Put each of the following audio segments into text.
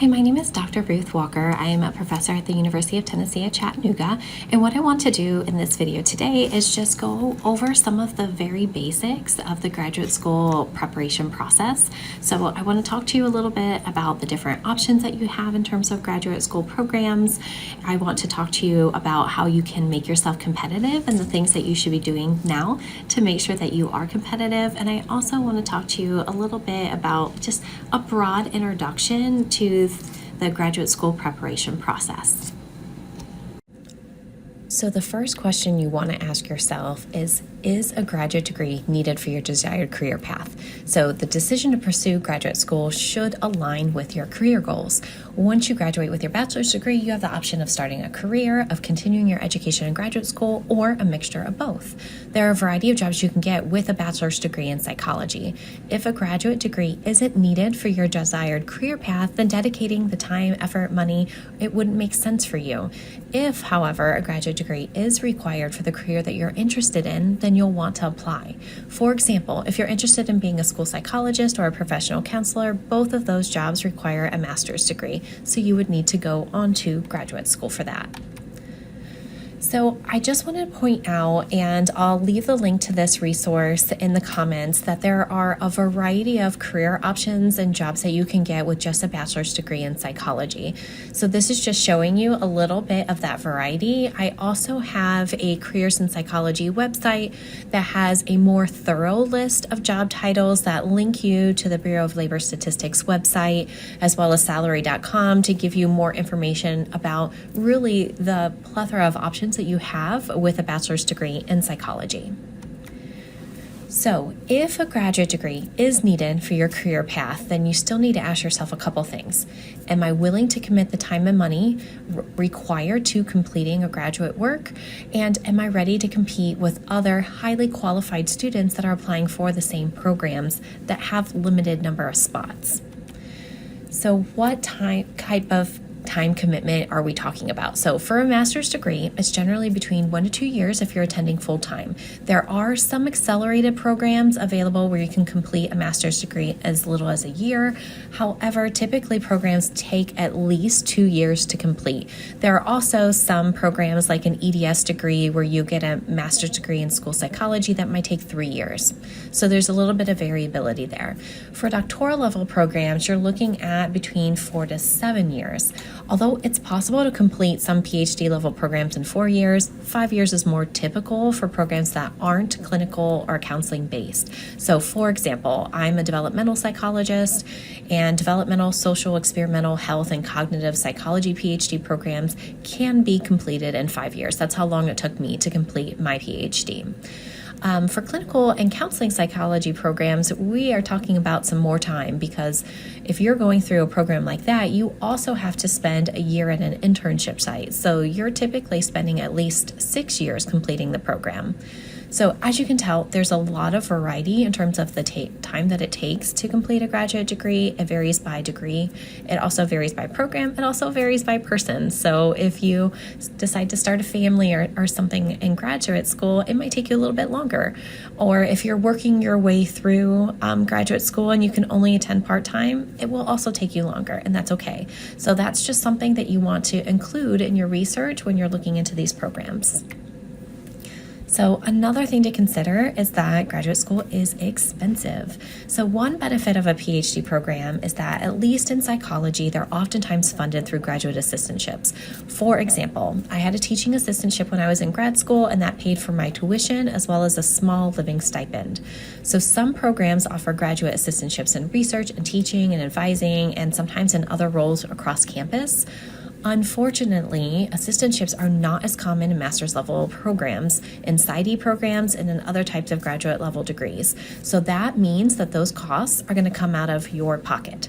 Hi, my name is Dr. Ruth Walker. I am a professor at the University of Tennessee at Chattanooga, and what I want to do in this video today is just go over some of the very basics of the graduate school preparation process. So I want to talk to you a little bit about the different options that you have in terms of graduate school programs. I want to talk to you about how you can make yourself competitive and the things that you should be doing now to make sure that you are competitive. And I also want to talk to you a little bit about just a broad introduction to the graduate school preparation process. So the first question you want to ask yourself is a graduate degree needed for your desired career path? So the decision to pursue graduate school should align with your career goals. Once you graduate with your bachelor's degree, you have the option of starting a career, of continuing your education in graduate school, or a mixture of both. There are a variety of jobs you can get with a bachelor's degree in psychology. If a graduate degree isn't needed for your desired career path, then dedicating the time, effort, money, it wouldn't make sense for you. If, however, a graduate degree is required for the career that you're interested in, then you'll want to apply. For example, if you're interested in being a school psychologist or a professional counselor, both of those jobs require a master's degree, so you would need to go on to graduate school for that. So I just want to point out, and I'll leave the link to this resource in the comments, that there are a variety of career options and jobs that you can get with just a bachelor's degree in psychology. So this is just showing you a little bit of that variety. I also have a careers in psychology website that has a more thorough list of job titles that link you to the Bureau of Labor Statistics website, as well as salary.com, to give you more information about really the plethora of options that you have with a bachelor's degree in psychology. So if a graduate degree is needed for your career path, then you still need to ask yourself a couple things. Am I willing to commit the time and money required to completing a graduate work? And am I ready to compete with other highly qualified students that are applying for the same programs that have limited number of spots? So what type of time commitment are we talking about? So for a master's degree, it's generally between 1 to 2 years if you're attending full-time. There are some accelerated programs available where you can complete a master's degree as little as a year. However, typically programs take at least 2 years to complete. There are also some programs like an EDS degree where you get a master's degree in school psychology that might take 3 years. So there's a little bit of variability there. For doctoral level programs, you're looking at between 4 to 7 years. Although it's possible to complete some PhD level programs in 4 years, 5 years is more typical for programs that aren't clinical or counseling based. So for example, I'm a developmental psychologist, and developmental, social, experimental, health, and cognitive psychology PhD programs can be completed in 5 years. That's how long it took me to complete my PhD. For clinical and counseling psychology programs, we are talking about some more time, because if you're going through a program like that, you also have to spend a year at an internship site. So you're typically spending at least 6 years completing the program. So as you can tell, there's a lot of variety in terms of the time that it takes to complete a graduate degree. It varies by degree. It also varies by program. It also varies by person. So if you decide to start a family or something in graduate school, it might take you a little bit longer. Or if you're working your way through graduate school and you can only attend part-time, it will also take you longer, and that's okay. So that's just something that you want to include in your research when you're looking into these programs. So another thing to consider is that graduate school is expensive. So one benefit of a PhD program is that, at least in psychology, they're oftentimes funded through graduate assistantships. For example, I had a teaching assistantship when I was in grad school, and that paid for my tuition as well as a small living stipend. So some programs offer graduate assistantships in research and teaching and advising, and sometimes in other roles across campus. Unfortunately, assistantships are not as common in master's level programs, in PsyD programs, and in other types of graduate level degrees. So that means that those costs are going to come out of your pocket.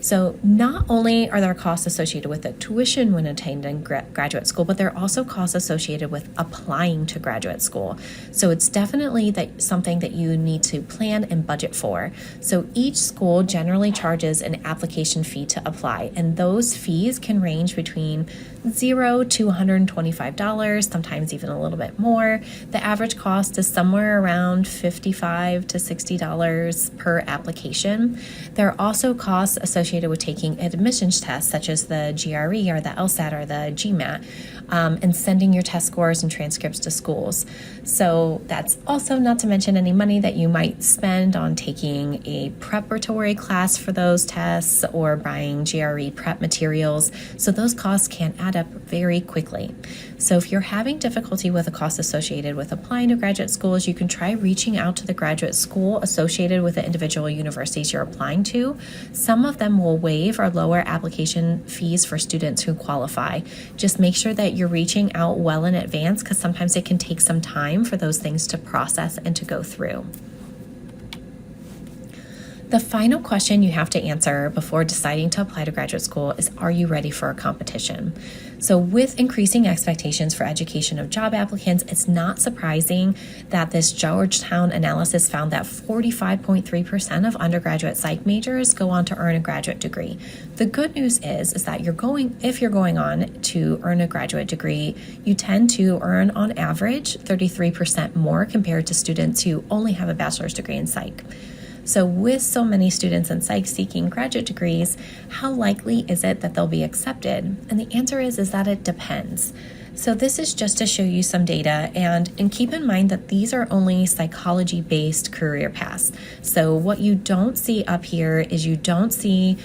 So not only are there costs associated with the tuition when attending graduate school, but there are also costs associated with applying to graduate school. So it's definitely something that you need to plan and budget for. So each school generally charges an application fee to apply, and those fees can range between $0 to $125, sometimes even a little bit more. The average cost is somewhere around $55 to $60 per application. There are also costs associated associated with taking admissions tests such as the GRE or the LSAT or the GMAT, and sending your test scores and transcripts to schools. So that's also not to mention any money that you might spend on taking a preparatory class for those tests or buying GRE prep materials. So those costs can add up very quickly. So if you're having difficulty with the costs associated with applying to graduate schools, you can try reaching out to the graduate school associated with the individual universities you're applying to. Some of them will waive or lower application fees for students who qualify. Just make sure that you're reaching out well in advance, because sometimes it can take some time for those things to process and to go through. The final question you have to answer before deciding to apply to graduate school is, are you ready for a competition? So with increasing expectations for education of job applicants, it's not surprising that this Georgetown analysis found that 45.3% of undergraduate psych majors go on to earn a graduate degree. The good news is that if you're going on to earn a graduate degree, you tend to earn on average 33% more compared to students who only have a bachelor's degree in psych. So with so many students in psych seeking graduate degrees, how likely is it that they'll be accepted? And the answer is that it depends. So this is just to show you some data, and keep in mind that these are only psychology-based career paths. So what you don't see up here is you don't see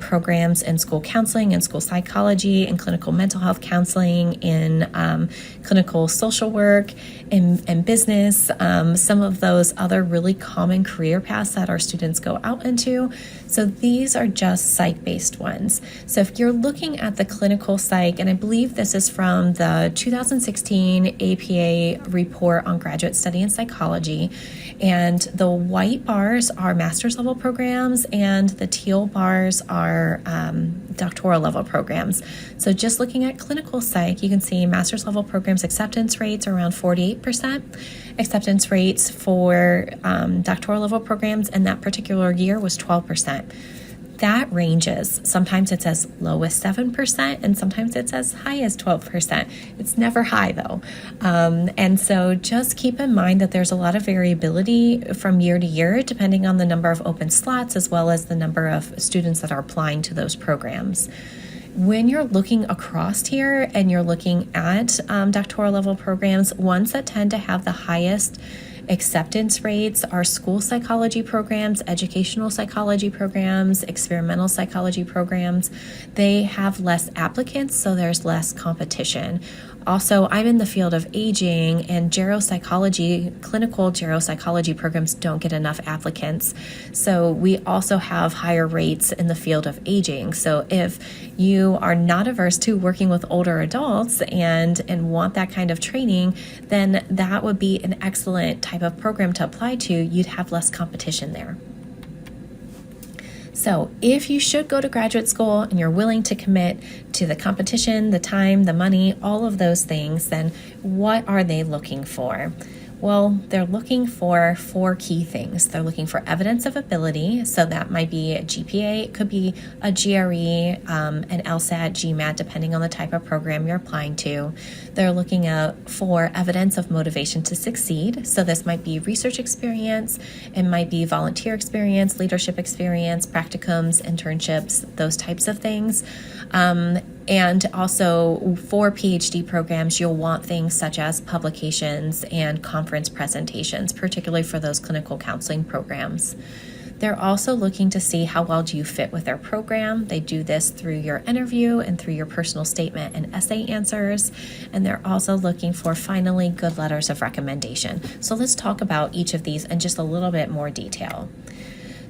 programs in school counseling and school psychology and clinical mental health counseling, in clinical social work, and business, some of those other really common career paths that our students go out into. So these are just psych-based ones. So if you're looking at the clinical psych, and I believe this is from the 2016 APA report on graduate study in psychology, and the white bars are master's level programs and the teal bars are doctoral level programs. So just looking at clinical psych, you can see master's level programs acceptance rates are around 48%. Acceptance rates for doctoral level programs in that particular year was 12%. That ranges. Sometimes it's as low as 7% and sometimes it's as high as 12%. It's never high though. And so just keep in mind that there's a lot of variability from year to year depending on the number of open slots as well as the number of students that are applying to those programs. When you're looking across here and you're looking at doctoral level programs, ones that tend to have the highest acceptance rates are school psychology programs, educational psychology programs, experimental psychology programs. They have less applicants, so there's less competition. Also, I'm in the field of aging, and geropsychology, clinical geropsychology programs don't get enough applicants. So we also have higher rates in the field of aging. So if you are not averse to working with older adults and want that kind of training, then that would be an excellent type of program to apply to. You'd have less competition there. So if you should go to graduate school and you're willing to commit to the competition, the time, the money, all of those things, then what are they looking for? Well, they're looking for 4 key things. They're looking for evidence of ability. So that might be a GPA, it could be a GRE, an LSAT, GMAT, depending on the type of program you're applying to. They're looking for evidence of motivation to succeed. So this might be research experience, it might be volunteer experience, leadership experience, practicums, internships, those types of things. And also for PhD programs, you'll want things such as publications and conference presentations, particularly for those clinical counseling programs. They're also looking to see how well do you fit with their program. They do this through your interview and through your personal statement and essay answers. And they're also looking for, finally, good letters of recommendation. So let's talk about each of these in just a little bit more detail.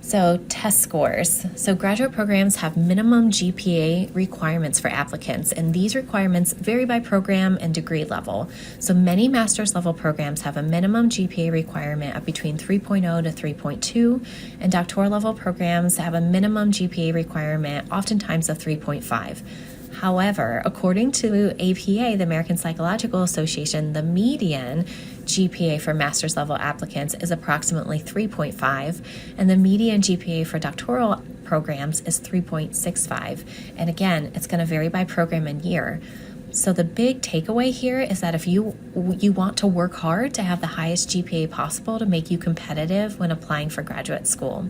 So test scores. So graduate programs have minimum GPA requirements for applicants, and these requirements vary by program and degree level. So many master's level programs have a minimum GPA requirement of between 3.0 to 3.2, and doctoral level programs have a minimum GPA requirement oftentimes of 3.5. However, according to APA, the American Psychological Association, the median GPA for master's level applicants is approximately 3.5, and the median GPA for doctoral programs is 3.65. And again, it's going to vary by program and year. So the big takeaway here is that if you want to work hard to have the highest GPA possible to make you competitive when applying for graduate school.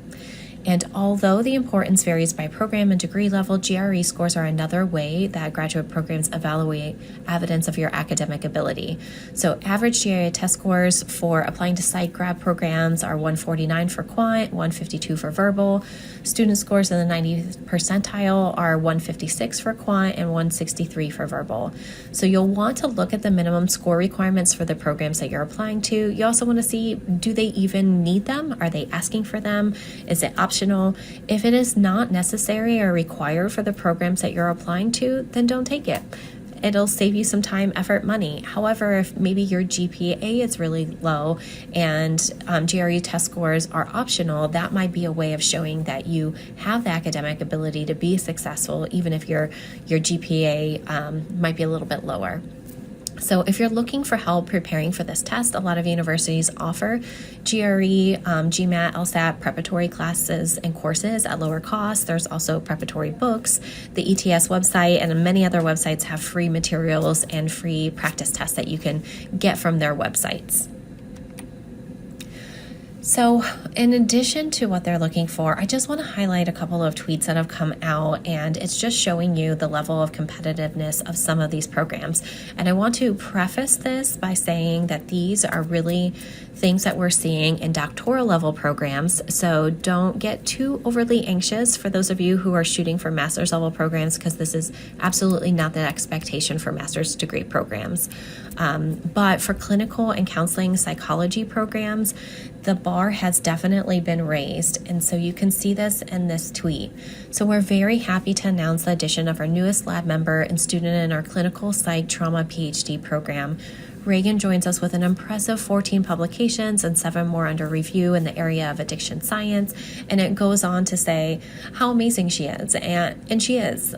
And although the importance varies by program and degree level, GRE scores are another way that graduate programs evaluate evidence of your academic ability. So average GRE test scores for applying to psych grad programs are 149 for quant, 152 for verbal. Student scores in the 90th percentile are 156 for quant and 163 for verbal. So you'll want to look at the minimum score requirements for the programs that you're applying to. You also want to see, do they even need them? Are they asking for them? Is it optional? If it is not necessary or required for the programs that you're applying to, then don't take it. It'll save you some time, effort, money. However, if maybe your GPA is really low and GRE test scores are optional, that might be a way of showing that you have the academic ability to be successful, even if your GPA might be a little bit lower. So if you're looking for help preparing for this test, a lot of universities offer GRE, GMAT, LSAT preparatory classes and courses at lower cost. There's also preparatory books. The ETS website and many other websites have free materials and free practice tests that you can get from their websites. So in addition to what they're looking for, I just want to highlight a couple of tweets that have come out, and it's just showing you the level of competitiveness of some of these programs. And I want to preface this by saying that these are really things that we're seeing in doctoral level programs. So don't get too overly anxious for those of you who are shooting for master's level programs, because this is absolutely not the expectation for master's degree programs. But for clinical and counseling psychology programs, the bar has definitely been raised. And so you can see this in this tweet. So we're very happy to announce the addition of our newest lab member and student in our clinical psych trauma PhD program. Reagan joins us with an impressive 14 publications and 7 more under review in the area of addiction science. And it goes on to say how amazing she is. And she is.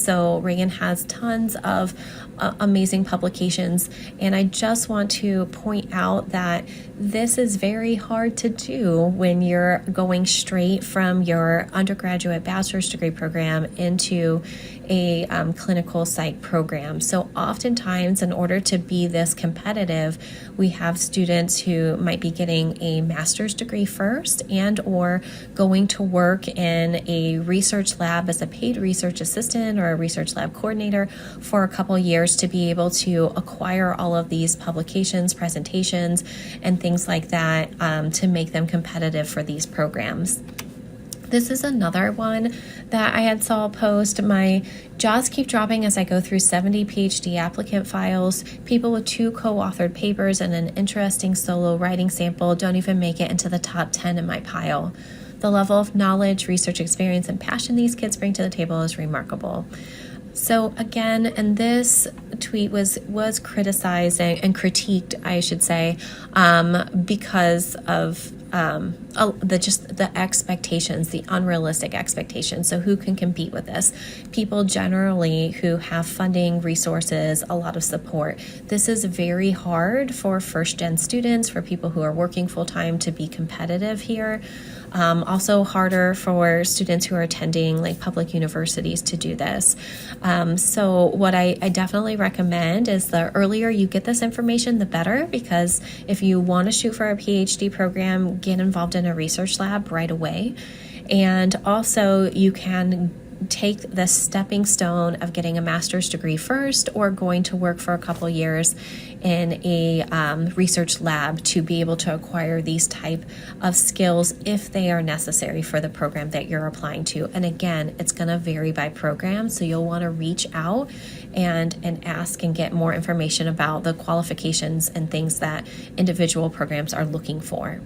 So Reagan has tons of amazing publications. And I just want to point out that this is very hard to do when you're going straight from your undergraduate bachelor's degree program into a clinical psych program. So oftentimes, in order to be this competitive, we have students who might be getting a master's degree first and or going to work in a research lab as a paid research assistant or a research lab coordinator for a couple years to be able to acquire all of these publications, presentations, and things like that to make them competitive for these programs. This is another one that I had saw post. My jaws keep dropping as I go through 70 PhD applicant files. People with 2 co-authored papers and an interesting solo writing sample don't even make it into the top 10 in my pile. The level of knowledge, research experience, and passion these kids bring to the table is remarkable. So again, and this tweet was criticized and critiqued, I should say, because of the expectations, the unrealistic expectations. So who can compete with this? People generally who have funding, resources, a lot of support. This is very hard for first-gen students, for people who are working full-time to be competitive here. Also harder for students who are attending like public universities to do this. So what I definitely recommend is the earlier you get this information, the better, because if you want to shoot for a PhD program, get involved in a research lab right away. And also you can take the stepping stone of getting a master's degree first or going to work for a couple years in a research lab to be able to acquire these type of skills if they are necessary for the program that you're applying to. And again, it's going to vary by program, so you'll want to reach out and ask and get more information about the qualifications and things that individual programs are looking for.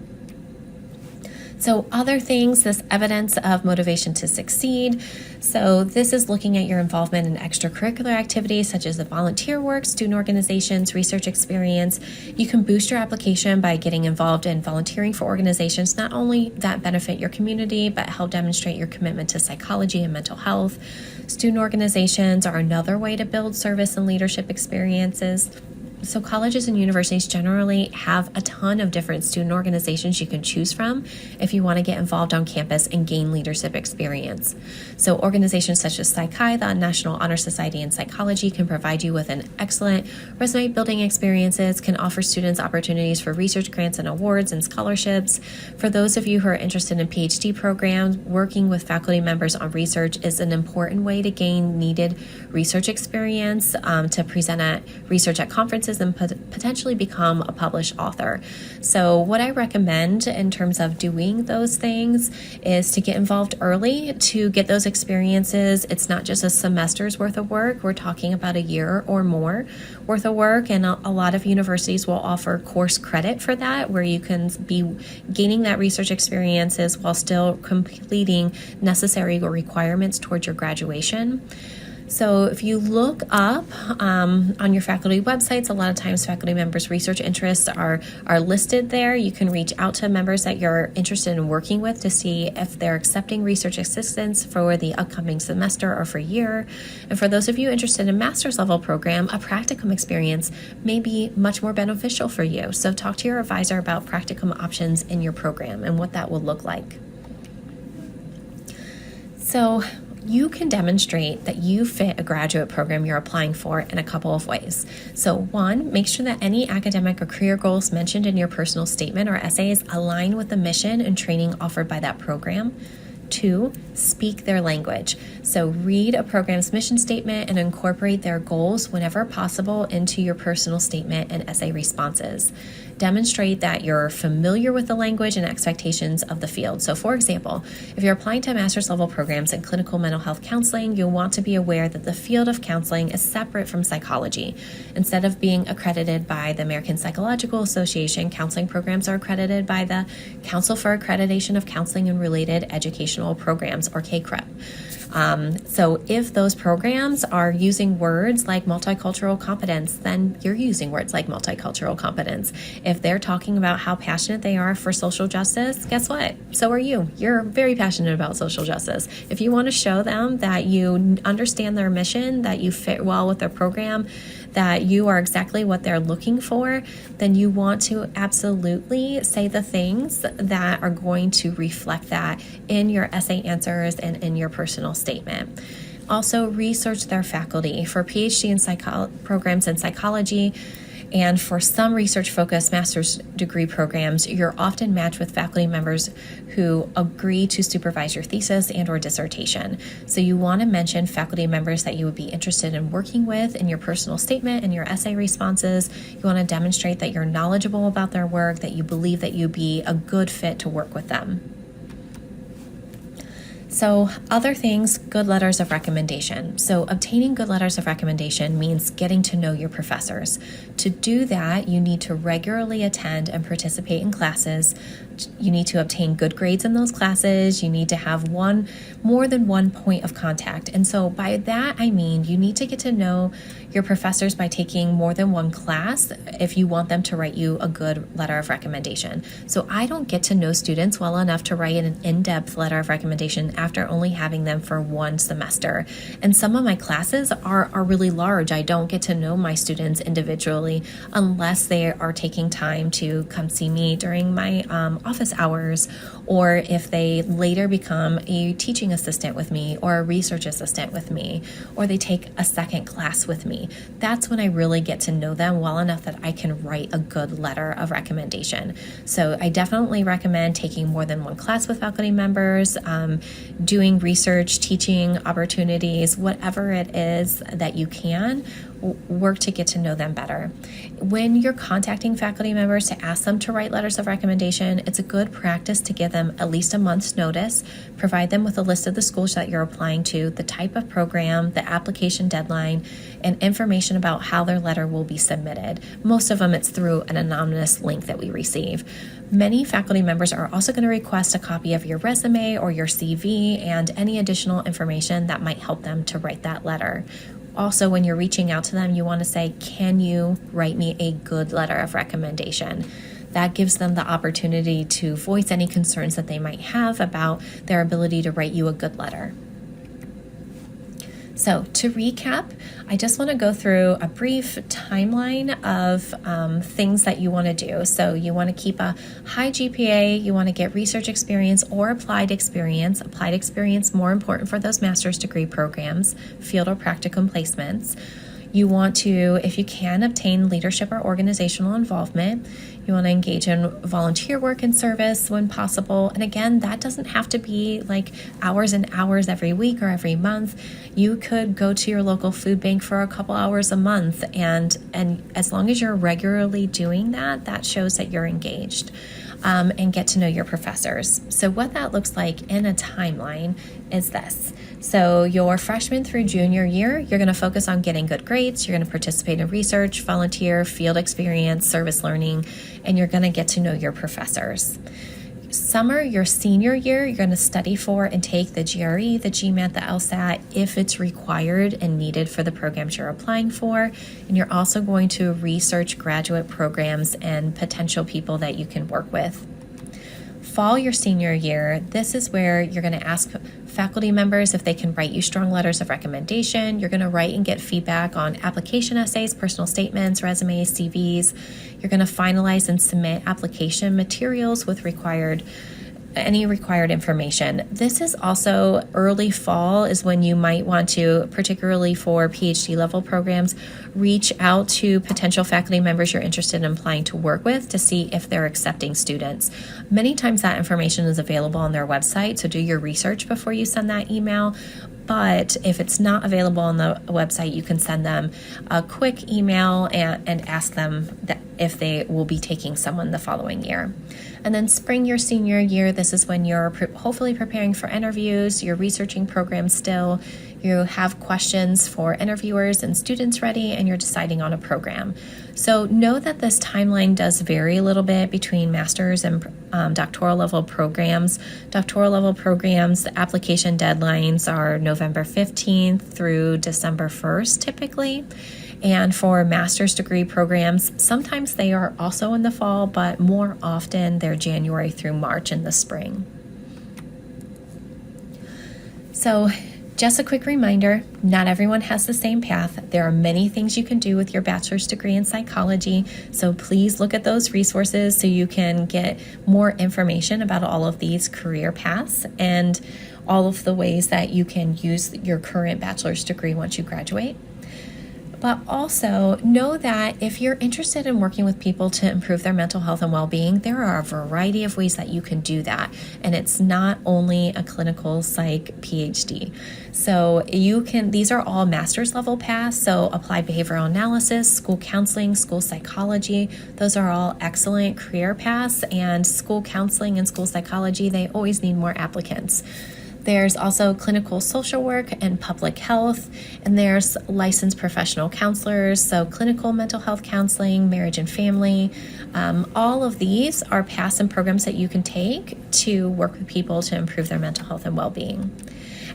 So other things, this evidence of motivation to succeed. So this is looking at your involvement in extracurricular activities such as the volunteer work, student organizations, research experience. You can boost your application by getting involved in volunteering for organizations, not only that benefit your community, but help demonstrate your commitment to psychology and mental health. Student organizations are another way to build service and leadership experiences. So colleges and universities generally have a ton of different student organizations you can choose from if you want to get involved on campus and gain leadership experience. So organizations such as Psychi, the National Honor Society in Psychology, can provide you with an excellent resume building experiences, can offer students opportunities for research grants and awards and scholarships. For those of you who are interested in PhD programs, working with faculty members on research is an important way to gain needed research experience, to present at research at conferences and potentially become a published author. So what I recommend in terms of doing those things is to get involved early to get those experiences. It's not just a semester's worth of work. We're talking about a year or more worth of work, and a lot of universities will offer course credit for that, where you can be gaining that research experiences while still completing necessary requirements towards your graduation. So if you look up on your faculty websites, a lot of times faculty members' research interests are listed there. You can reach out to members that you're interested in working with to see if they're accepting research assistance for the upcoming semester or for year. And for those of you interested in master's level program, a practicum experience may be much more beneficial for you. So talk to your advisor about practicum options in your program and what that will look like. So you can demonstrate that you fit a graduate program you're applying for in a couple of ways. So one, make sure that any academic or career goals mentioned in your personal statement or essays align with the mission and training offered by that program. Two, speak their language. So read a program's mission statement and incorporate their goals whenever possible into your personal statement and essay responses. Demonstrate that you're familiar with the language and expectations of the field. So for example, if you're applying to master's level programs in clinical mental health counseling, you'll want to be aware that the field of counseling is separate from psychology. Instead of being accredited by the American Psychological Association, counseling programs are accredited by the Council for Accreditation of Counseling and Related Educational Programs, or CACREP. So if those programs are using words like multicultural competence, then you're using words like multicultural competence. If they're talking about how passionate they are for social justice, guess what? So are you. You're very passionate about social justice. If you want to show them that you understand their mission, that you fit well with their program, that you are exactly what they're looking for, then you want to absolutely say the things that are going to reflect that in your essay answers and in your personal statement. Also, research their faculty. For PhD in programs in psychology, and for some research-focused master's degree programs, you're often matched with faculty members who agree to supervise your thesis and or dissertation. So you want to mention faculty members that you would be interested in working with in your personal statement and your essay responses. You want to demonstrate that you're knowledgeable about their work, that you believe that you'd be a good fit to work with them. So other things, good letters of recommendation. So obtaining good letters of recommendation means getting to know your professors. To do that, you need to regularly attend and participate in classes. You need to obtain good grades in those classes. You need to have more than one point of contact. And so by that, I mean you need to get to know your professors by taking more than one class if you want them to write you a good letter of recommendation. So I don't get to know students well enough to write an in-depth letter of recommendation after only having them for one semester. And some of my classes are really large. I don't get to know my students individually unless they are taking time to come see me during my office hours, or if they later become a teaching assistant with me or a research assistant with me, or they take a second class with me. That's when I really get to know them well enough that I can write a good letter of recommendation. So I definitely recommend taking more than one class with faculty members, doing research, teaching opportunities, whatever it is that you can, work to get to know them better. When you're contacting faculty members to ask them to write letters of recommendation, it's a good practice to give them at least a month's notice, provide them with a list of the schools that you're applying to, the type of program, the application deadline, and information about how their letter will be submitted. Most of them, it's through an anonymous link that we receive. Many faculty members are also going to request a copy of your resume or your CV and any additional information that might help them to write that letter. Also, when you're reaching out to them, you want to say, can you write me a good letter of recommendation? That gives them the opportunity to voice any concerns that they might have about their ability to write you a good letter. So to recap, I just want to go through a brief timeline of things that you want to do. So you want to keep a high GPA, you want to get research experience or applied experience more important for those master's degree programs, field or practicum placements. You want to, if you can, obtain leadership or organizational involvement. You want to engage in volunteer work and service when possible. And again, that doesn't have to be like hours and hours every week or every month. You could go to your local food bank for a couple hours a month. And as long as you're regularly doing that, that shows that you're engaged. And get to know your professors. So what that looks like in a timeline is this. So your freshman through junior year, you're going to focus on getting good grades, you're going to participate in research, volunteer, field experience, service learning, and you're going to get to know your professors. Summer, your senior year, you're going to study for and take the GRE, the GMAT, the LSAT, if it's required and needed for the programs you're applying for. And you're also going to research graduate programs and potential people that you can work with. Fall, your senior year, this is where you're going to ask faculty members if they can write you strong letters of recommendation. You're going to write and get feedback on application essays, personal statements, resumes, CVs. You're going to finalize and submit application materials with any required information. This is also early fall is when you might want to, particularly for PhD level programs, reach out to potential faculty members you're interested in applying to work with to see if they're accepting students. Many times that information is available on their website, so do your research before you send that email. But if it's not available on the website, you can send them a quick email and ask them if they will be taking someone the following year. And then spring, your senior year, this is when you're hopefully preparing for interviews, you're researching programs still, you have questions for interviewers and students ready, and you're deciding on a program. So know that this timeline does vary a little bit between master's and doctoral level programs. Doctoral level programs, the application deadlines are November 15th through December 1st typically. And for master's degree programs, sometimes they are also in the fall, but more often they're January through March in the spring. So just a quick reminder, not everyone has the same path. There are many things you can do with your bachelor's degree in psychology, so please look at those resources so you can get more information about all of these career paths and all of the ways that you can use your current bachelor's degree once you graduate. But also know that if you're interested in working with people to improve their mental health and well-being, there are a variety of ways that you can do that. And it's not only a clinical psych PhD. So these are all master's level paths. So applied behavioral analysis, school counseling, school psychology, those are all excellent career paths. And school counseling and school psychology, they always need more applicants. There's also clinical social work and public health, and there's licensed professional counselors, so clinical mental health counseling, marriage and family. All of these are paths and programs that you can take to work with people to improve their mental health and well-being.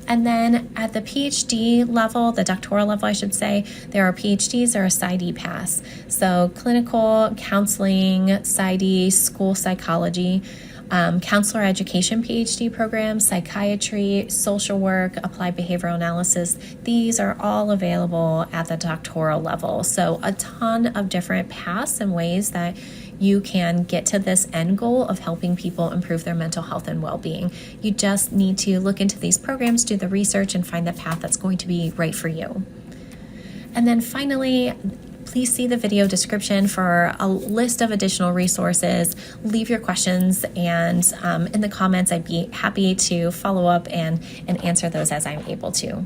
And then at the PhD level, the doctoral level, I should say, there are PhDs or a PsyD paths. So clinical, counseling, PsyD, school psychology, counselor education PhD programs, psychiatry, social work, applied behavioral analysis. These are all available at the doctoral level. So a ton of different paths and ways that you can get to this end goal of helping people improve their mental health and well-being. You just need to look into these programs, do the research, and find the path that's going to be right for you. And then finally, please see the video description for a list of additional resources. Leave your questions, and in the comments, I'd be happy to follow up and answer those as I'm able to.